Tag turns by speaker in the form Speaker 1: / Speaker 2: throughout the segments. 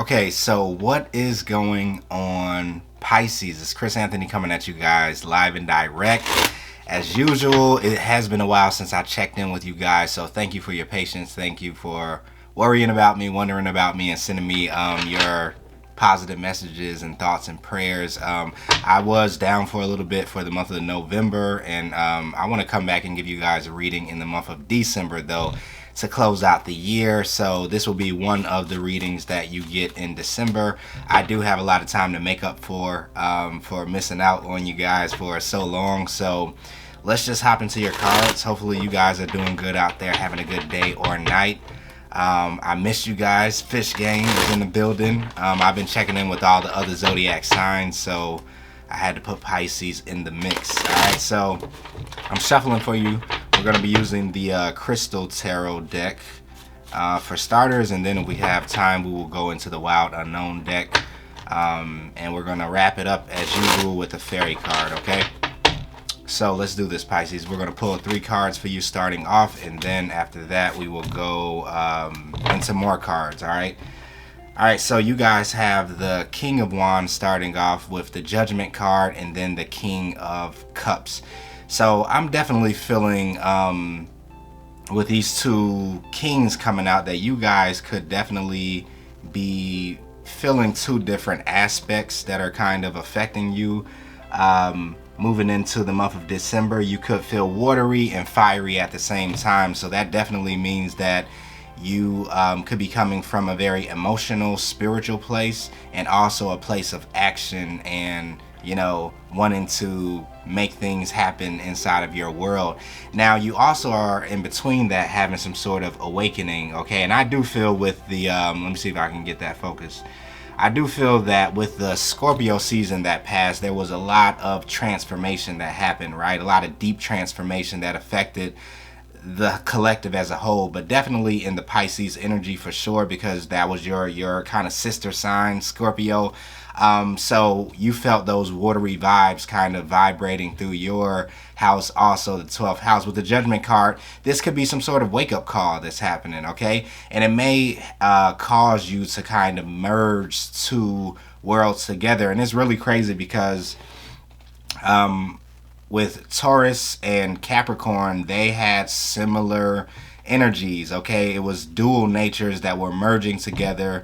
Speaker 1: Okay, so what is going on, Pisces? It's Chris Anthony coming at you guys live and direct. As usual, it has been a while since I checked in with you guys, so thank you for your patience. Thank you for worrying about me, wondering about me, and sending me your positive messages and thoughts and prayers. I was down for a little bit for the month of November, and I want to come back and give you guys a reading in the month of December, though, to close out the year. So this will be one of the readings that you get in December. I do have a lot of time to make up for missing out on you guys for so long. So let's just hop into your cards. Hopefully you guys are doing good out there, having a good day or night. I missed you guys. Fish Gang is in the building. I've been checking in with all the other zodiac signs, so I had to put Pisces in the mix. Alright, so I'm shuffling for you. We're going to be using the Crystal Tarot deck for starters, and then if we have time, we will go into the Wild Unknown deck, and we're going to wrap it up as usual with the Fairy card, okay? So let's do this, Pisces. We're going to pull 3 cards for you starting off, and then after that we will go into more cards, alright? Alright, so you guys have the King of Wands starting off with the Judgment card, and then the King of Cups. So I'm definitely feeling with these 2 kings coming out that you guys could definitely be feeling 2 different aspects that are kind of affecting you. Moving into the month of December, you could feel watery and fiery at the same time. So that definitely means that you could be coming from a very emotional, spiritual place, and also a place of action and, you know, wanting to make things happen inside of your world. Now, you also are in between that having some sort of awakening, okay? And I do feel with the, let me see if I can get that focused. I do feel that with the Scorpio season that passed, there was a lot of transformation that happened, right? A lot of deep transformation that affected the collective as a whole, but definitely in the Pisces energy for sure, because that was your kind of sister sign, Scorpio. So you felt those watery vibes kind of vibrating through your house, also the 12th house. With the Judgment card, this could be some sort of wake-up call that's happening, okay? And it may cause you to kind of merge 2 worlds together. And it's really crazy because with Taurus and Capricorn, they had similar energies, okay? It was dual natures that were merging together,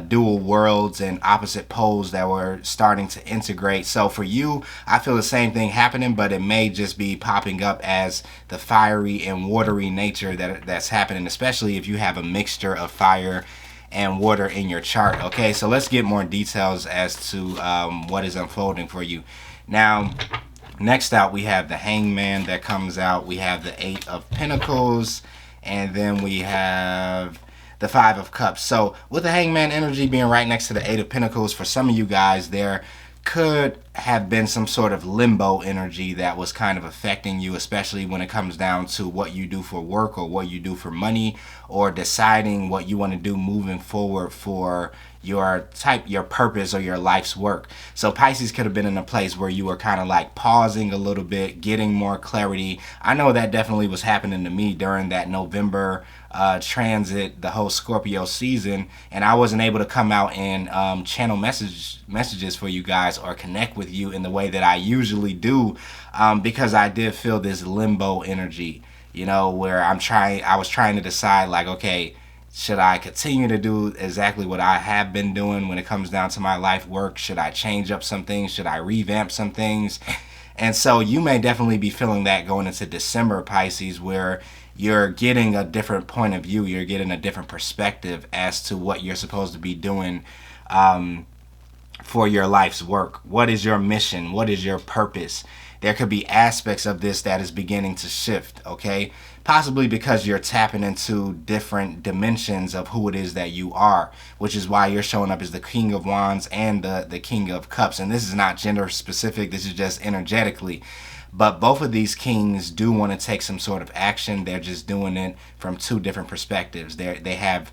Speaker 1: dual worlds and opposite poles that were starting to integrate. So for you, I feel the same thing happening, but it may just be popping up as the fiery and watery nature that's happening, especially if you have a mixture of fire and water in your chart, okay? So let's get more details as to what is unfolding for you. Now, next out, we have the Hangman that comes out. We have the 8 of Pentacles, and then we have the 5 of Cups. So with the Hangman energy being right next to the 8 of Pentacles, for some of you guys, there could have been some sort of limbo energy that was kind of affecting you, especially when it comes down to what you do for work or what you do for money, or deciding what you want to do moving forward for your purpose or your life's work. So Pisces could have been in a place where you were kind of like pausing a little bit, getting more clarity. I know that definitely was happening to me during that November transit, the whole Scorpio season, and I wasn't able to come out and channel messages for you guys or connect with you in the way that I usually do, because I did feel this limbo energy, you know, where I was trying to decide, like, okay, should I continue to do exactly what I have been doing when it comes down to my life work? Should I change up some things? Should I revamp some things? And so you may definitely be feeling that going into December, Pisces, where you're getting a different point of view. You're getting a different perspective as to what you're supposed to be doing for your life's work. What is your mission? What is your purpose? There could be aspects of this that is beginning to shift, okay? Possibly because you're tapping into different dimensions of who it is that you are, which is why you're showing up as the King of Wands and the King of Cups. And this is not gender specific, this is just energetically. But both of these kings do want to take some sort of action. They're just doing it from 2 different perspectives. They have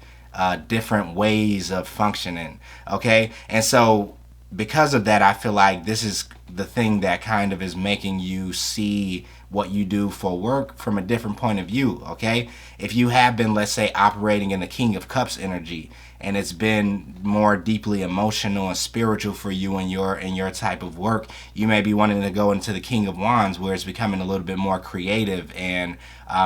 Speaker 1: different ways of functioning, okay? And so because of that, I feel like this is the thing that kind of is making you see what you do for work from a different point of view. Okay, if you have been, let's say, operating in the King of Cups energy, and it's been more deeply emotional and spiritual for you in your type of work, you may be wanting to go into the King of Wands, where it's becoming a little bit more creative, and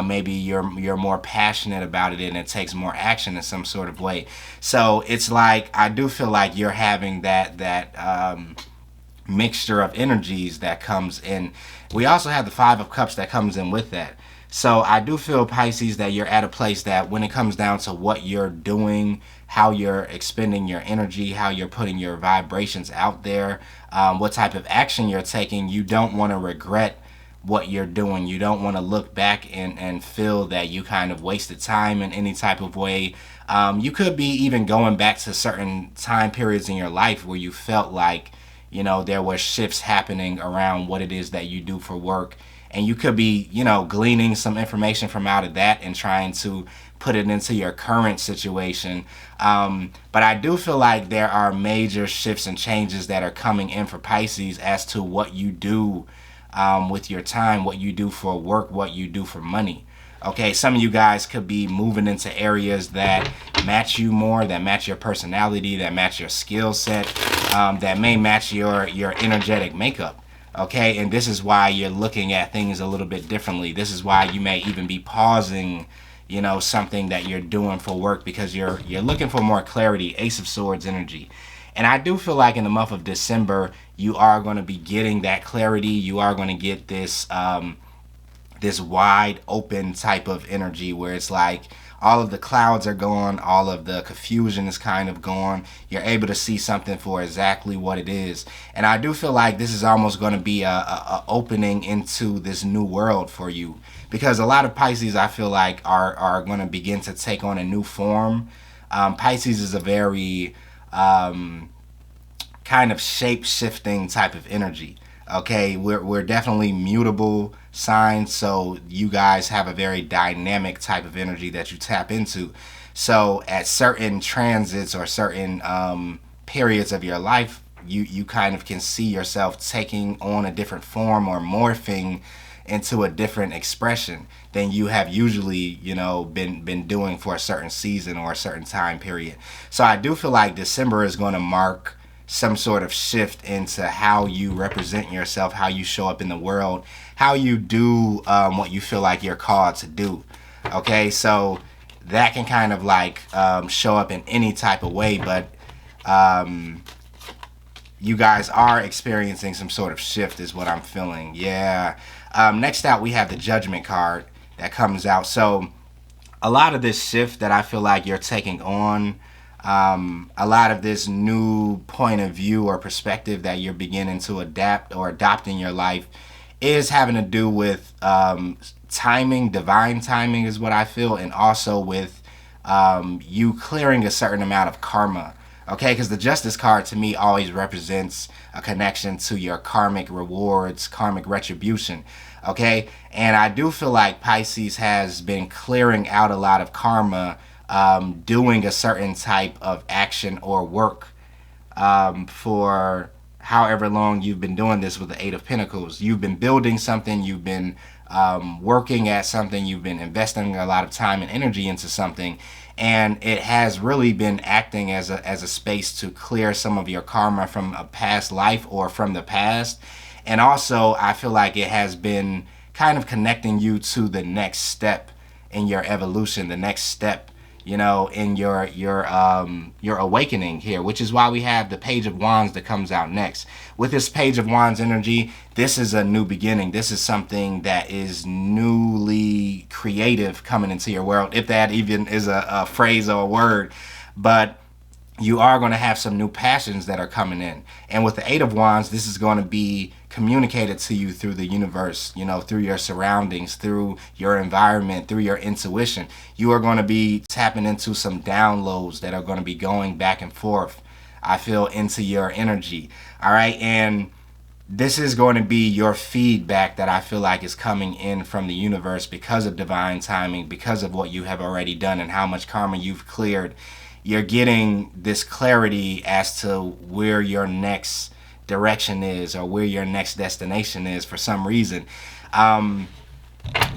Speaker 1: maybe you're more passionate about it, and it takes more action in some sort of way. So it's like, I do feel like you're having that mixture of energies that comes in. We also have the Five of Cups that comes in with that. So I do feel, Pisces, that you're at a place that when it comes down to what you're doing, how you're expending your energy, how you're putting your vibrations out there, what type of action you're taking, you don't want to regret what you're doing. You don't want to look back and feel that you kind of wasted time in any type of way. You could be even going back to certain time periods in your life where you felt like, you know, there were shifts happening around what it is that you do for work. And you could be, you know, gleaning some information from out of that and trying to put it into your current situation. But I do feel like there are major shifts and changes that are coming in for Pisces as to what you do with your time, what you do for work, what you do for money. Okay, some of you guys could be moving into areas that match you more, that match your personality, that match your skill set, that may match your energetic makeup. Okay, and this is why you're looking at things a little bit differently. This is why you may even be pausing, you know, something that you're doing for work, because you're looking for more clarity. Ace of Swords energy. And I do feel like in the month of December, you are going to be getting that clarity. You are going to get this this wide open type of energy where it's like all of the clouds are gone, all of the confusion is kind of gone. You're able to see something for exactly what it is. And I do feel like this is almost going to be a opening into this new world for you, because a lot of Pisces, I feel like, are going to begin to take on a new form. Pisces is a very kind of shape-shifting type of energy. Okay, we're definitely mutable signs, so you guys have a very dynamic type of energy that you tap into. So at certain transits or certain periods of your life, you kind of can see yourself taking on a different form or morphing into a different expression than you have usually, you know, been doing for a certain season or a certain time period. So I do feel like December is going to mark some sort of shift into how you represent yourself, how you show up in the world, how you do what you feel like you're called to do. Okay, so that can kind of like show up in any type of way, but you guys are experiencing some sort of shift is what I'm feeling. Yeah. Next out, we have the Judgment card that comes out. So a lot of this shift that I feel like you're taking on, a lot of this new point of view or perspective that you're beginning to adapt or adopt in your life is having to do with timing. Divine timing is what I feel, and also with you clearing a certain amount of karma. Okay, because the Justice card to me always represents a connection to your karmic rewards, karmic retribution. Okay, and I do feel like Pisces has been clearing out a lot of karma, doing a certain type of action or work for however long you've been doing this with the Eight of Pentacles. You've been building something, you've been working at something, you've been investing a lot of time and energy into something, and it has really been acting as a space to clear some of your karma from a past life or from the past. And also, I feel like it has been kind of connecting you to the next step in your evolution, the next step, you know, in your awakening here, which is why we have the Page of Wands that comes out next. With this Page of Wands energy, this is a new beginning. This is something that is newly creative coming into your world, if that even is a phrase or a word. But you are going to have some new passions that are coming in. And with the Eight of Wands, this is going to be communicated to you through the universe, you know, through your surroundings, through your environment, through your intuition. You are going to be tapping into some downloads that are going to be going back and forth, I feel, into your energy. All right. And this is going to be your feedback that I feel like is coming in from the universe because of divine timing, because of what you have already done and how much karma you've cleared. You're getting this clarity as to where your next direction is or where your next destination is for some reason.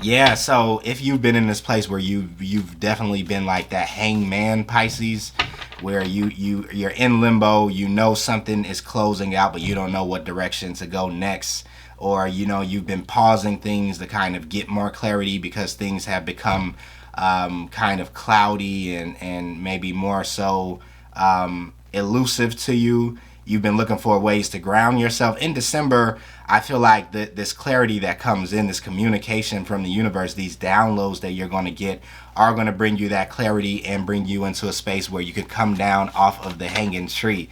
Speaker 1: Yeah, so if you've been in this place where you've definitely been like that hangman Pisces, where you're in limbo, you know something is closing out, but you don't know what direction to go next, or you know you've been pausing things to kind of get more clarity because things have become kind of cloudy and maybe more so elusive to you. You've been looking for ways to ground yourself. In December, I feel like this clarity that comes in, this communication from the universe, these downloads that you're going to get are going to bring you that clarity and bring you into a space where you can come down off of the hanging tree.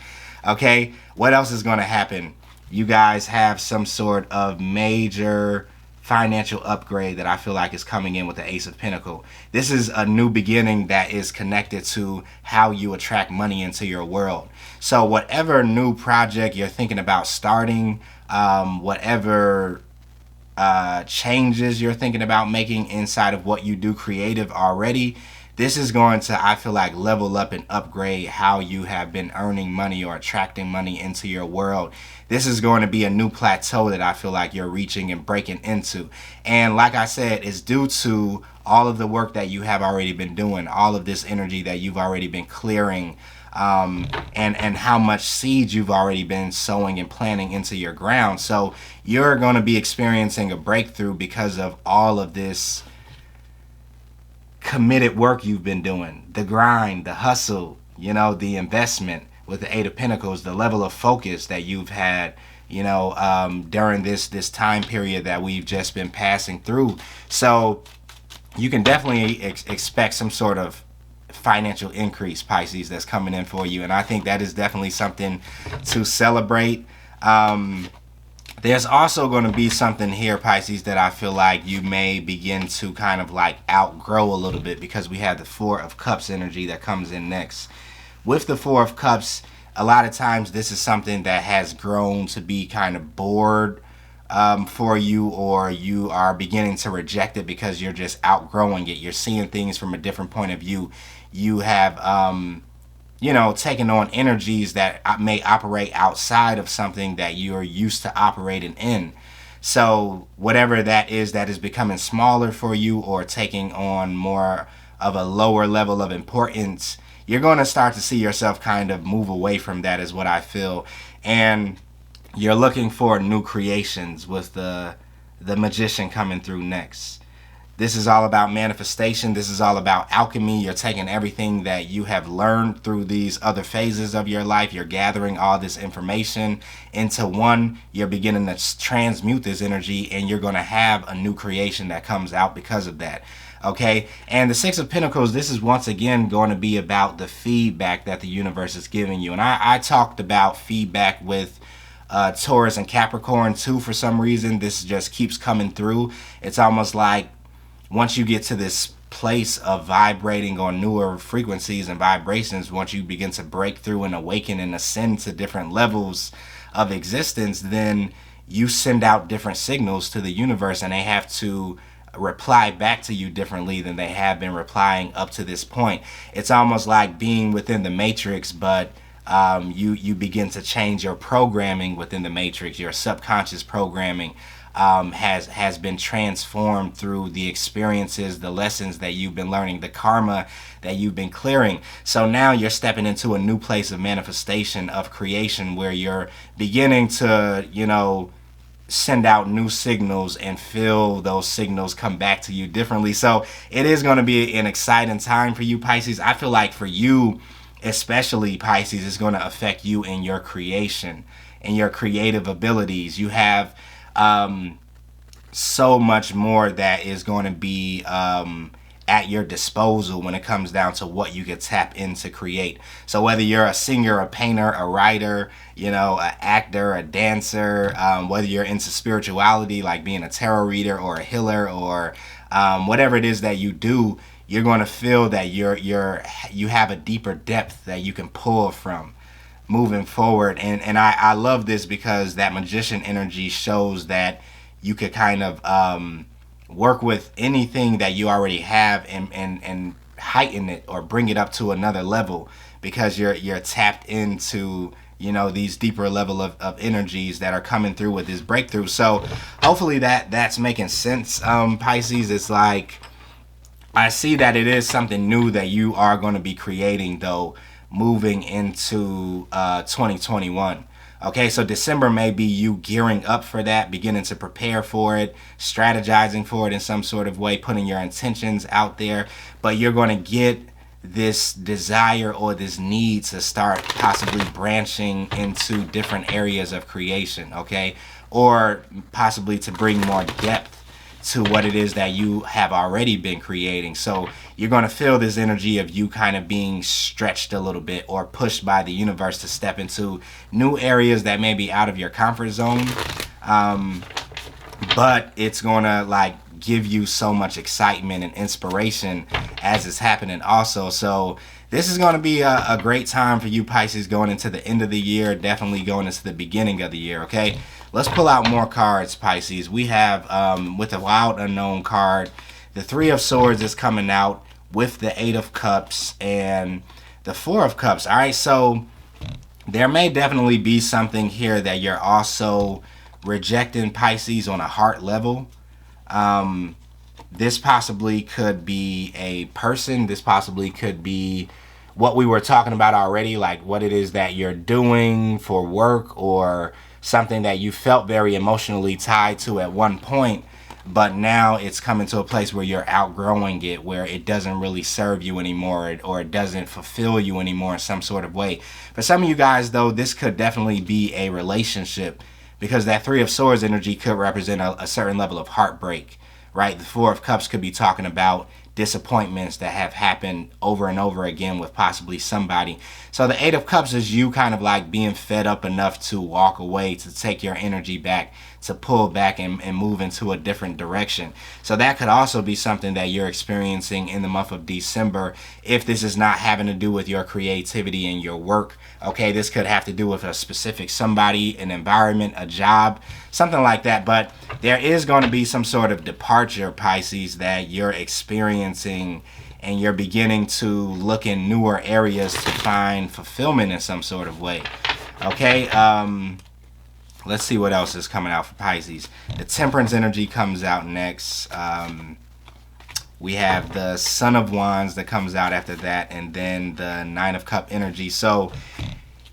Speaker 1: Okay, what else is going to happen? You guys have some sort of major financial upgrade that I feel like is coming in with the Ace of Pentacles. This is a new beginning that is connected to how you attract money into your world. So whatever new project you're thinking about starting, whatever changes you're thinking about making inside of what you do creative already, this is going to, I feel like, level up and upgrade how you have been earning money or attracting money into your world. This is going to be a new plateau that I feel like you're reaching and breaking into. And like I said, it's due to all of the work that you have already been doing, all of this energy that you've already been clearing, and how much seeds you've already been sowing and planting into your ground. So you're going to be experiencing a breakthrough because of all of this committed work you've been doing, the grind, the hustle, you know, the investment with the Eight of Pentacles, the level of focus that you've had, you know, during this time period that we've just been passing through. So you can definitely expect some sort of financial increase, Pisces, that's coming in for you. And I think that is definitely something to celebrate. There's also going to be something here, Pisces, that I feel like you may begin to kind of like outgrow a little bit, because we have the Four of Cups energy that comes in next. With the Four of Cups, a lot of times this is something that has grown to be kind of bored for you, or you are beginning to reject it because you're just outgrowing it. You're seeing things from a different point of view. You have you know, taking on energies that may operate outside of something that you're used to operating in. So whatever that is becoming smaller for you, or taking on more of a lower level of importance, you're going to start to see yourself kind of move away from that, is what I feel. And you're looking for new creations with the Magician coming through next. This is all about manifestation. This is all about alchemy. You're taking everything that you have learned through these other phases of your life. You're gathering all this information into one. You're beginning to transmute this energy, and you're going to have a new creation that comes out because of that. Okay? And the Six of Pentacles, this is once again going to be about the feedback that the universe is giving you. And I talked about feedback with Taurus and Capricorn too. For some reason, this just keeps coming through. It's almost like once you get to this place of vibrating on newer frequencies and vibrations, once you begin to break through and awaken and ascend to different levels of existence, then you send out different signals to the universe, and they have to reply back to you differently than they have been replying up to this point. It's almost like being within the matrix, but you begin to change your programming within the matrix. Your subconscious programming has been transformed through the experiences, the lessons that you've been learning, the karma that you've been clearing. So now you're stepping into a new place of manifestation, of creation, where you're beginning to, you know, send out new signals and feel those signals come back to you differently. So it is going to be an exciting time for you, Pisces. I feel like for you, especially Pisces, it's going to affect you in your creation and your creative abilities. You have so much more that is going to be at your disposal when it comes down to what you can tap in to create. So whether you're a singer, a painter, a writer, you know, an actor, a dancer, whether you're into spirituality, like being a tarot reader or a healer, or whatever it is that you do, you're going to feel that you have a deeper depth that you can pull from moving forward. And I love this, because that Magician energy shows that you could kind of work with anything that you already have and heighten it or bring it up to another level, because you're tapped into you know, these deeper level of energies that are coming through with this breakthrough. So hopefully that's making sense. Pisces, it's like, I see that it is something new that you are going to be creating, though, moving into 2021. Okay, so December may be you gearing up for that, beginning to prepare for it, strategizing for it in some sort of way, putting your intentions out there. But you're going to get this desire or this need to start possibly branching into different areas of creation, okay? Or possibly to bring more depth to what it is that you have already been creating. So you're going to feel this energy of you kind of being stretched a little bit or pushed by the universe to step into new areas that may be out of your comfort zone. But it's going to like give you so much excitement and inspiration as it's happening also. So this is going to be a great time for you, Pisces, going into the end of the year, definitely going into the beginning of the year, okay? Let's pull out more cards, Pisces. We have, with the Wild Unknown card, the Three of Swords is coming out with the Eight of Cups and the Four of Cups. All right, so there may definitely be something here that you're also rejecting, Pisces, on a heart level. This possibly could be a person. This possibly could be what we were talking about already, like what it is that you're doing for work or something that you felt very emotionally tied to at one point, but now it's coming to a place where you're outgrowing it, where it doesn't really serve you anymore, or it doesn't fulfill you anymore in some sort of way. For some of you guys, though, this could definitely be a relationship, because that Three of Swords energy could represent a certain level of heartbreak, right? The Four of Cups could be talking about disappointments that have happened over and over again with possibly somebody. So the Eight of Cups is you kind of like being fed up enough to walk away, to take your energy back, to pull back and move into a different direction. So that could also be something that you're experiencing in the month of December, if this is not having to do with your creativity and your work. Okay, this could have to do with a specific somebody, an environment, a job, something like that. But there is going to be some sort of departure, Pisces, that you're experiencing, and you're beginning to look in newer areas to find fulfillment in some sort of way. Okay, let's see what else is coming out for Pisces. The Temperance energy comes out next. We have the Son of Wands that comes out after that, and then the Nine of Cup energy. So,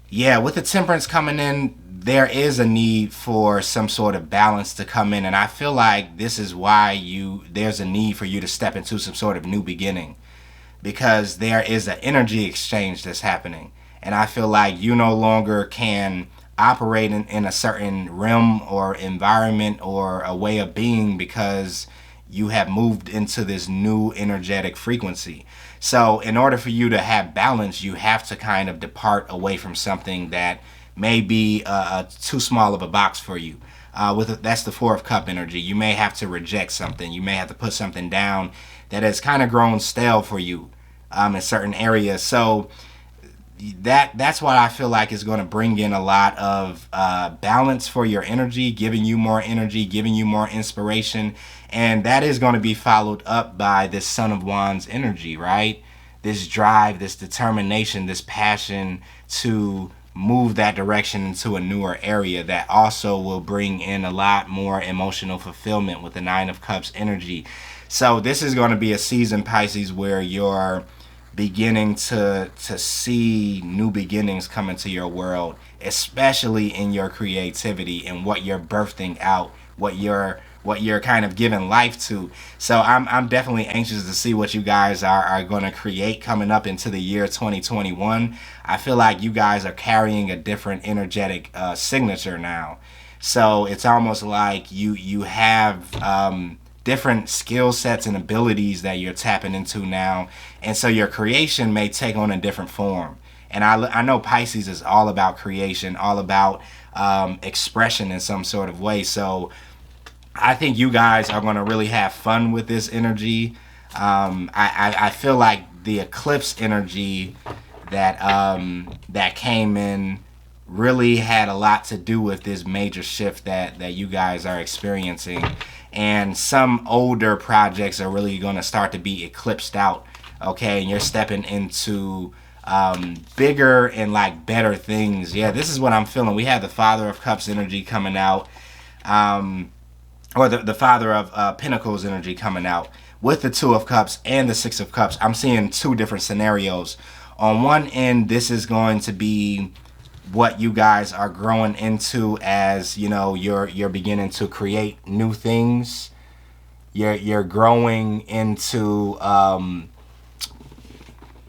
Speaker 1: yeah, with the Temperance coming in, there is a need for some sort of balance to come in, and I feel like this is why there's a need for you to step into some sort of new beginning, because there is an energy exchange that's happening, and I feel like you no longer can operate in a certain realm or environment or a way of being, because you have moved into this new energetic frequency. So in order for you to have balance, you have to kind of depart away from something that may be too small of a box for you. That's the Four of Cup energy. You may have to reject something. You may have to put something down that has kind of grown stale for you in certain areas. So that's what I feel like is going to bring in a lot of balance for your energy, giving you more energy, giving you more inspiration. And that is going to be followed up by this Son of Wands energy, right? This drive, this determination, this passion to move that direction into a newer area that also will bring in a lot more emotional fulfillment with the Nine of Cups energy. So this is going to be a season, Pisces, where you're beginning to see new beginnings come into your world, especially in your creativity and what you're birthing out, what you're kind of giving life to. So I'm definitely anxious to see what you guys are going to create coming up into the year 2021. I feel like you guys are carrying a different energetic signature now. So it's almost like you have different skill sets and abilities that you're tapping into now, and so your creation may take on a different form. And I know Pisces is all about creation, all about expression in some sort of way. So I think you guys are going to really have fun with this energy. I feel like the eclipse energy that came in really had a lot to do with this major shift that you guys are experiencing. And some older projects are really going to start to be eclipsed out, okay? And you're stepping into bigger and like better things. Yeah, this is what I'm feeling. We have the Father of Cups energy coming out, or the Father of Pentacles energy coming out with the Two of Cups and the Six of Cups. I'm seeing two different scenarios. On one end, this is going to be what you guys are growing into, as you know, you're beginning to create new things. You're growing into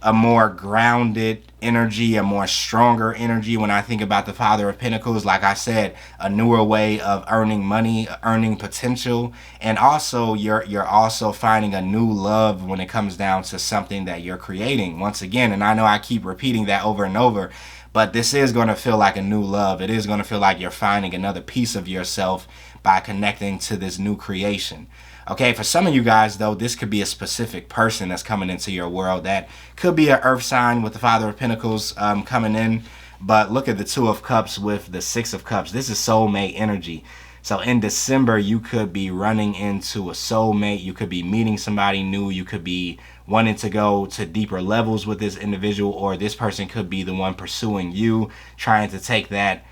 Speaker 1: a more grounded energy, a more stronger energy. When I think about the Father of Pentacles, like I said, a newer way of earning money, earning potential, and also you're also finding a new love when it comes down to something that you're creating. Once again, and I know I keep repeating that over and over, but this is going to feel like a new love. It is going to feel like you're finding another piece of yourself by connecting to this new creation. Okay, for some of you guys, though, this could be a specific person that's coming into your world. That could be an earth sign with the Father of Pentacles coming in. But look at the Two of Cups with the Six of Cups. This is soulmate energy. So in December, you could be running into a soulmate. You could be meeting somebody new. You could be wanting to go to deeper levels with this individual, or this person could be the one pursuing you, trying to take that,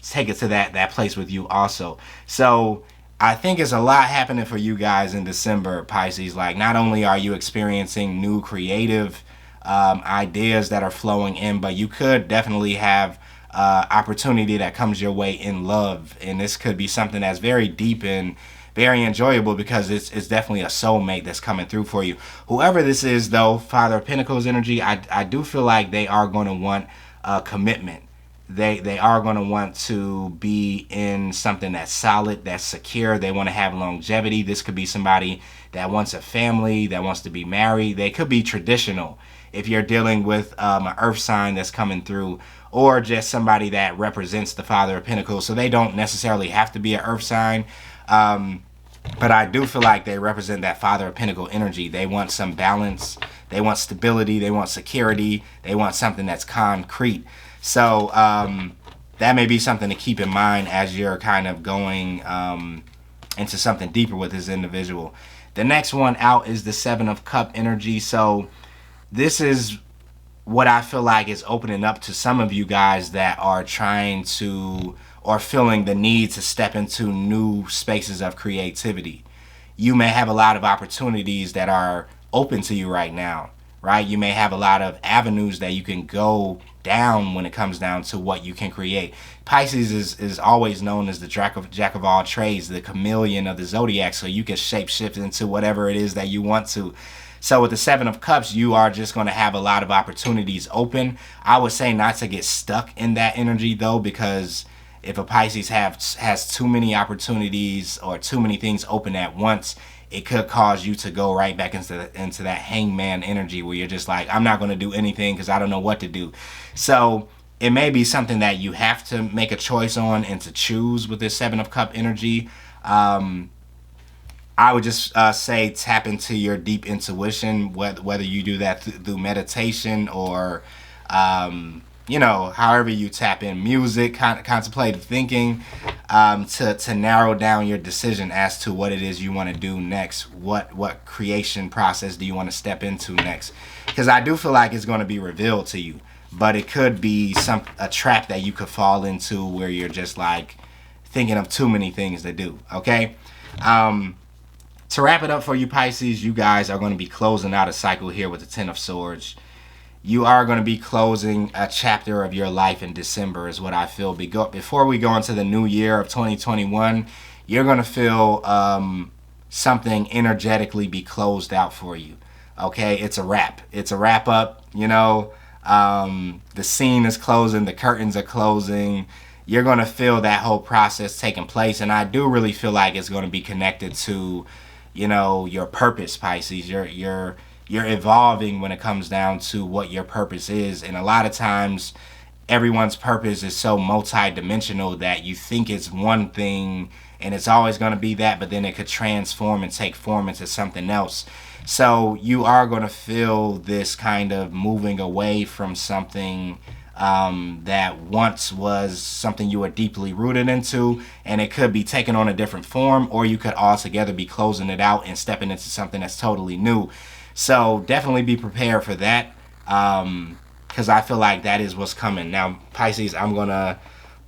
Speaker 1: take it to that place with you also. So I think it's a lot happening for you guys in December, Pisces. Like, not only are you experiencing new creative ideas that are flowing in, but you could definitely have opportunity that comes your way in love. And this could be something that's very deep and very enjoyable, because it's definitely a soulmate that's coming through for you. Whoever this is, though, Father of Pentacles energy, I do feel like they are going to want a commitment. They are going to want to be in something that's solid, that's secure. They want to have longevity. This could be somebody that wants a family, that wants to be married. They could be traditional if you're dealing with an earth sign that's coming through, or just somebody that represents the Father of Pentacles. So they don't necessarily have to be an earth sign. But I do feel like they represent that Father of Pentacle energy. They want some balance. They want stability. They want security. They want something that's concrete. So that may be something to keep in mind as you're kind of going into something deeper with this individual. The next one out is the Seven of Cup energy. So this is what I feel like is opening up to some of you guys that are trying to, or feeling the need to step into new spaces of creativity. You may have a lot of opportunities that are open to you right now, right? You may have a lot of avenues that you can go down when it comes down to what you can create. Pisces is always known as the jack of all trades, the chameleon of the zodiac, so you can shape shift into whatever it is that you want to. So with the Seven of Cups, you are just going to have a lot of opportunities open. I would say not to get stuck in that energy, though, because if a Pisces has too many opportunities or too many things open at once, it could cause you to go right back into that hangman energy where you're just like, I'm not going to do anything because I don't know what to do. So it may be something that you have to make a choice on and to choose with this Seven of Cup energy. I would just say tap into your deep intuition, whether you do that through meditation or, you know, however you tap in, music, contemplative thinking, to narrow down your decision as to what it is you want to do next. What creation process do you want to step into next? Because I do feel like it's going to be revealed to you, but it could be a trap that you could fall into where you're just like thinking of too many things to do. Okay. To wrap it up for you, Pisces, you guys are going to be closing out a cycle here with the Ten of Swords. You are going to be closing a chapter of your life in December, is what I feel. Before we go into the new year of 2021, you're going to feel something energetically be closed out for you. Okay, it's a wrap. It's a wrap up, you know. The scene is closing. The curtains are closing. You're going to feel that whole process taking place. And I do really feel like it's going to be connected to, you know, your purpose, Pisces. You're evolving when it comes down to what your purpose is. And a lot of times everyone's purpose is so multi-dimensional that you think it's one thing and it's always going to be that, but then it could transform and take form into something else. So you are going to feel this kind of moving away from something that once was something you were deeply rooted into, and it could be taking on a different form, or you could altogether be closing it out and stepping into something that's totally new. So definitely be prepared for that. because I feel like that is what's coming. Now, Pisces, I'm going to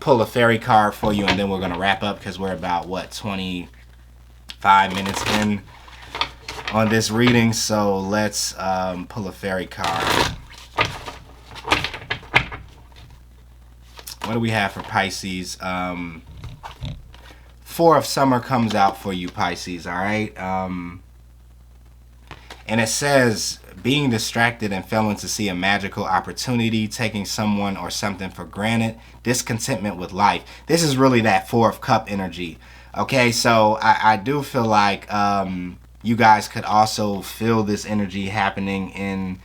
Speaker 1: pull a fairy card for you, and then we're going to wrap up because we're about, what, 25 minutes in on this reading. So let's pull a fairy card. What do we have for Pisces? Four of Summer comes out for you, Pisces, all right? And it says, being distracted and failing to see a magical opportunity, taking someone or something for granted, discontentment with life. This is really that Four of Cup energy. Okay, so I do feel like you guys could also feel this energy happening in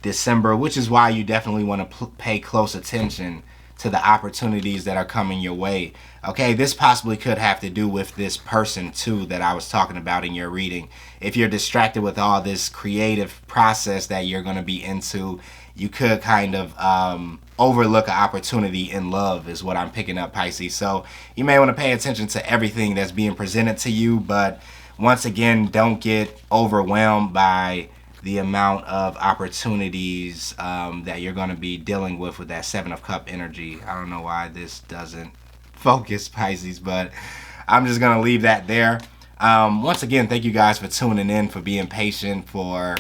Speaker 1: December, which is why you definitely want to pay close attention to the opportunities that are coming your way. Okay, this possibly could have to do with this person too that I was talking about in your reading. If you're distracted with all this creative process that you're going to be into, you could kind of overlook an opportunity in love is what I'm picking up, Pisces. So you may want to pay attention to everything that's being presented to you, but once again, don't get overwhelmed by the amount of opportunities that you're going to be dealing with that Seven of Cup energy. I don't know why this doesn't focus, Pisces, but I'm just going to leave that there. Once again, thank you guys for tuning in, for being patient, for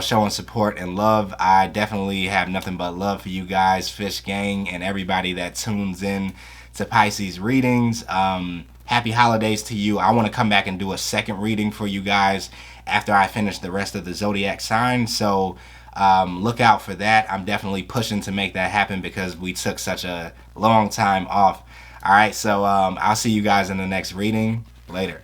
Speaker 1: showing support and love. I definitely have nothing but love for you guys, Fish Gang, and everybody that tunes in to Pisces readings. Happy holidays to you. I want to come back and do a second reading for you guys after I finish the rest of the zodiac signs. So look out for that. I'm definitely pushing to make that happen because we took such a long time off. All right, so I'll see you guys in the next reading. Later.